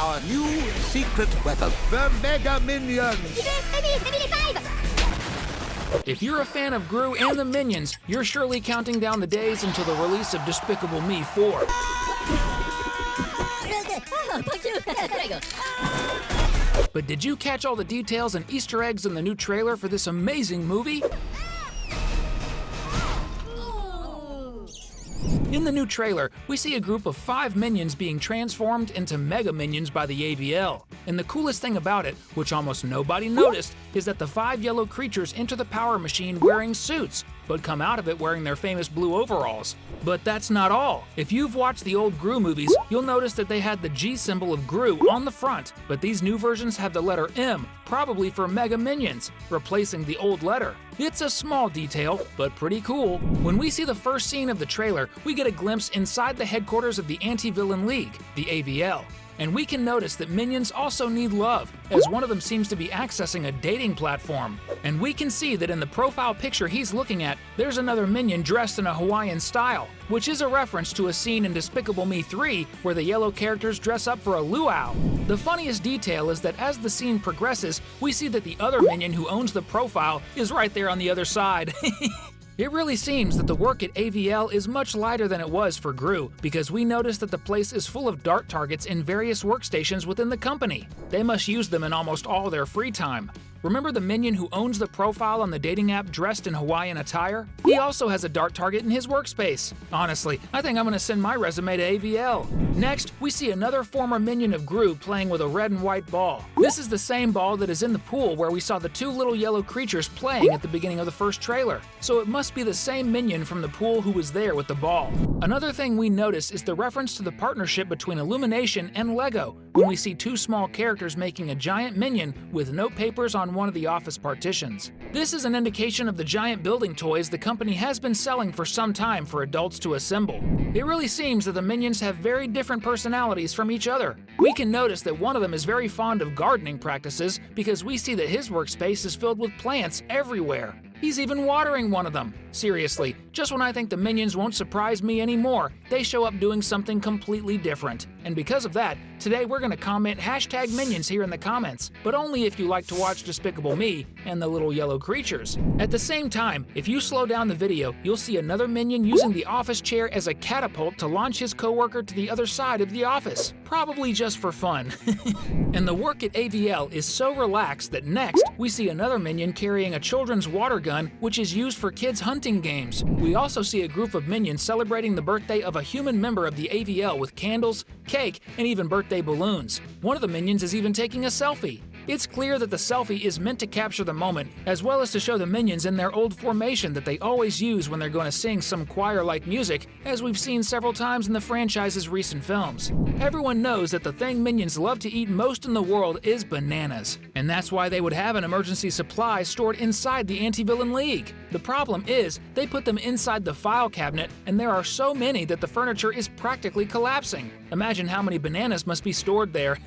our new secret weapon, the Mega Minions. If you're a fan of Gru and the Minions, you're surely counting down the days until the release of Despicable Me 4. But did you catch all the details and Easter eggs in the new trailer for this amazing movie? In the new trailer, we see a group of 5 minions being transformed into Mega Minions by the AVL. And the coolest thing about it, which almost nobody noticed, is that the 5 yellow creatures enter the power machine wearing suits, but come out of it wearing their famous blue overalls. But that's not all. If you've watched the old Gru movies, you'll notice that they had the G symbol of Gru on the front, but these new versions have the letter M, probably for Mega Minions, replacing the old letter. It's a small detail, but pretty cool. When we see the first scene of the trailer, we get a glimpse inside the headquarters of the Anti-Villain League, the AVL. And we can notice that minions also need love, as one of them seems to be accessing a dating platform. And we can see that in the profile picture he's looking at, there's another minion dressed in a Hawaiian style, which is a reference to a scene in Despicable Me 3 where the yellow characters dress up for a luau. The funniest detail is that as the scene progresses, we see that the other minion who owns the profile is right there on the other side. It really seems that the work at AVL is much lighter than it was for Gru, because we notice that the place is full of dart targets in various workstations within the company. They must use them in almost all their free time. Remember the minion who owns the profile on the dating app dressed in Hawaiian attire? He also has a dart target in his workspace. Honestly, I think I'm gonna send my resume to AVL. Next, we see another former minion of Gru playing with a red and white ball. This is the same ball that is in the pool where we saw the 2 little yellow creatures playing at the beginning of the first trailer. So it must be the same minion from the pool who was there with the ball. Another thing we notice is the reference to the partnership between Illumination and LEGO, when we see 2 small characters making a giant minion with note papers on one of the office partitions. This is an indication of the giant building toys the company has been selling for some time for adults to assemble. It really seems that the minions have very different personalities from each other. We can notice that one of them is very fond of gardening practices because we see that his workspace is filled with plants everywhere. He's even watering one of them. Seriously, just when I think the minions won't surprise me anymore, they show up doing something completely different. And because of that, today we're gonna comment #minions here in the comments, but only if you like to watch Despicable Me and the little yellow creatures. At the same time, if you slow down the video, you'll see another minion using the office chair as a catapult to launch his coworker to the other side of the office. Probably just for fun. And the work at AVL is so relaxed that next, we see another minion carrying a children's water gun, which is used for kids' hunting games. We also see a group of minions celebrating the birthday of a human member of the AVL with candles, cake, and even birthday balloons. One of the minions is even taking a selfie. It's clear that the selfie is meant to capture the moment, as well as to show the minions in their old formation that they always use when they're going to sing some choir-like music, as we've seen several times in the franchise's recent films. Everyone knows that the thing minions love to eat most in the world is bananas, and that's why they would have an emergency supply stored inside the Anti-Villain League. The problem is, they put them inside the file cabinet, and there are so many that the furniture is practically collapsing. Imagine how many bananas must be stored there.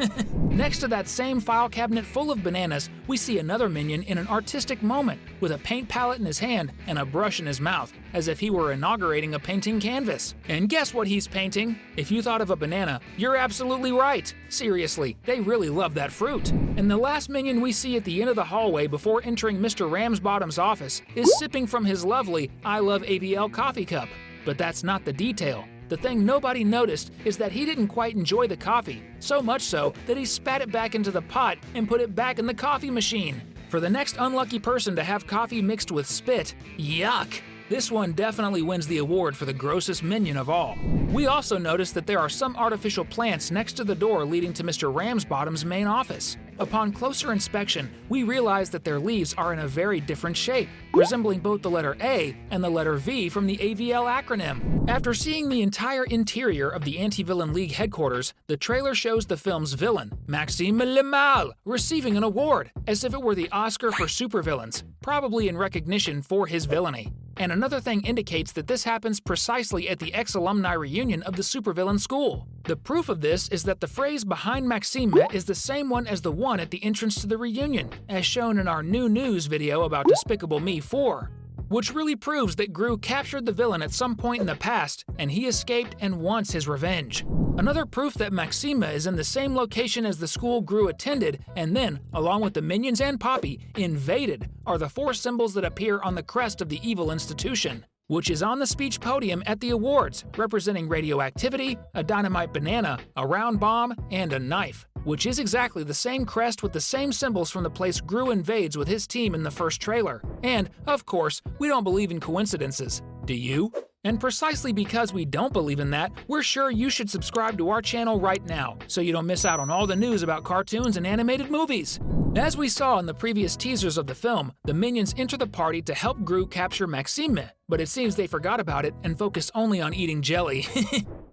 Next to that same file cabinet full of bananas, we see another minion in an artistic moment, with a paint palette in his hand and a brush in his mouth, as if he were inaugurating a painting canvas. And guess what he's painting? If you thought of a banana, you're absolutely right. Seriously, they really love that fruit. And the last minion we see at the end of the hallway before entering Mr. Ramsbottom's office is sipping from his lovely I Love AVL coffee cup. But that's not the detail. The thing nobody noticed is that he didn't quite enjoy the coffee, so much so that he spat it back into the pot and put it back in the coffee machine. For the next unlucky person to have coffee mixed with spit, yuck! This one definitely wins the award for the grossest minion of all. We also noticed that there are some artificial plants next to the door leading to Mr. Ramsbottom's main office. Upon closer inspection, we realize that their leaves are in a very different shape, resembling both the letter A and the letter V from the AVL acronym. After seeing the entire interior of the Anti-Villain League headquarters, the trailer shows the film's villain, Maxime Le Mal, receiving an award, as if it were the Oscar for supervillains, probably in recognition for his villainy. And another thing indicates that this happens precisely at the ex-alumni reunion of the supervillain school. The proof of this is that the phrase behind Maxime is the same one as the one at the entrance to the reunion, as shown in our new news video about Despicable Me 4. which really proves that Gru captured the villain at some point in the past, and he escaped and wants his revenge. Another proof that Maxima is in the same location as the school Gru attended and then, along with the minions and Poppy, invaded are the 4 symbols that appear on the crest of the evil institution, which is on the speech podium at the awards, representing radioactivity, a dynamite banana, a round bomb, and a knife, which is exactly the same crest with the same symbols from the place Gru invades with his team in the first trailer. And, of course, we don't believe in coincidences. Do you? And precisely because we don't believe in that, we're sure you should subscribe to our channel right now, so you don't miss out on all the news about cartoons and animated movies. As we saw in the previous teasers of the film, the minions enter the party to help Gru capture Maxime, but it seems they forgot about it and focused only on eating jelly.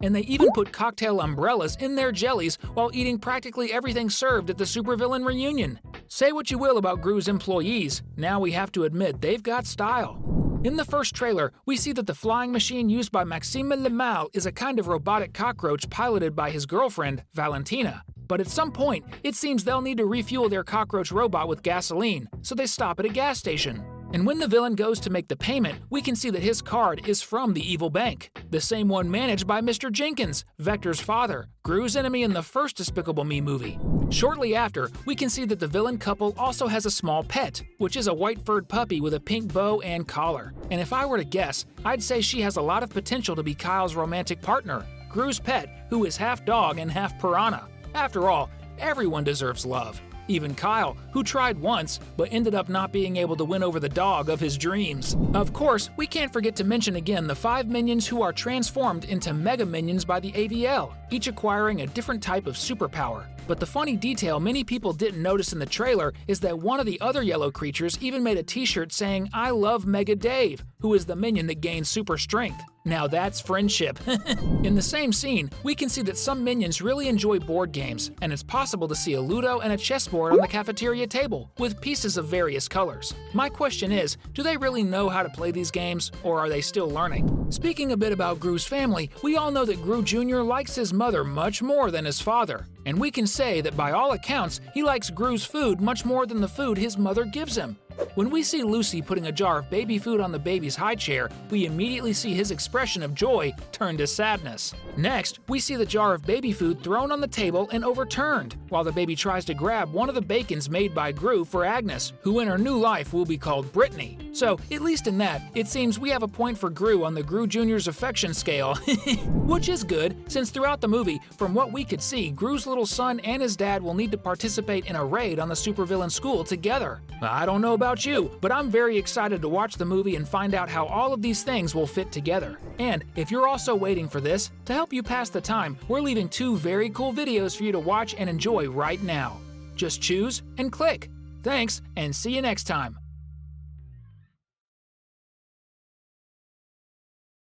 And they even put cocktail umbrellas in their jellies while eating practically everything served at the supervillain reunion. Say what you will about Gru's employees, now we have to admit they've got style. In the first trailer, we see that the flying machine used by Maxime Le Mal is a kind of robotic cockroach piloted by his girlfriend, Valentina. But at some point, it seems they'll need to refuel their cockroach robot with gasoline, so they stop at a gas station. And when the villain goes to make the payment, we can see that his card is from the evil bank, the same one managed by Mr. Jenkins, Vector's father, Gru's enemy in the first Despicable Me movie. Shortly after, we can see that the villain couple also has a small pet, which is a white-furred puppy with a pink bow and collar. And if I were to guess, I'd say she has a lot of potential to be Kyle's romantic partner, Gru's pet, who is half dog and half piranha. After all, everyone deserves love. Even Kyle, who tried once, but ended up not being able to win over the dog of his dreams. Of course, we can't forget to mention again the 5 minions who are transformed into Mega Minions by the AVL, each acquiring a different type of superpower. But the funny detail many people didn't notice in the trailer is that one of the other yellow creatures even made a t-shirt saying, "I love Mega Dave," who is the minion that gains super strength. Now that's friendship. In the same scene, we can see that some minions really enjoy board games, and it's possible to see a Ludo and a chessboard on the cafeteria table, with pieces of various colors. My question is, do they really know how to play these games, or are they still learning? Speaking a bit about Gru's family, we all know that Gru Jr. likes his mother much more than his father, and we can say that by all accounts, he likes Gru's food much more than the food his mother gives him. When we see Lucy putting a jar of baby food on the baby's high chair, we immediately see his expression of joy turn to sadness. Next, we see the jar of baby food thrown on the table and overturned, while the baby tries to grab one of the bacons made by Gru for Agnes, who in her new life will be called Brittany. So, at least in that, it seems we have a point for Gru on the Gru Jr.'s affection scale. Which is good, since throughout the movie, from what we could see, Gru's little son and his dad will need to participate in a raid on the supervillain school together. I don't know about you, but I'm very excited to watch the movie and find out how all of these things will fit together. And if you're also waiting for this, to help you pass the time, we're leaving 2 very cool videos for you to watch and enjoy right now. Just choose and click. Thanks, and see you next time.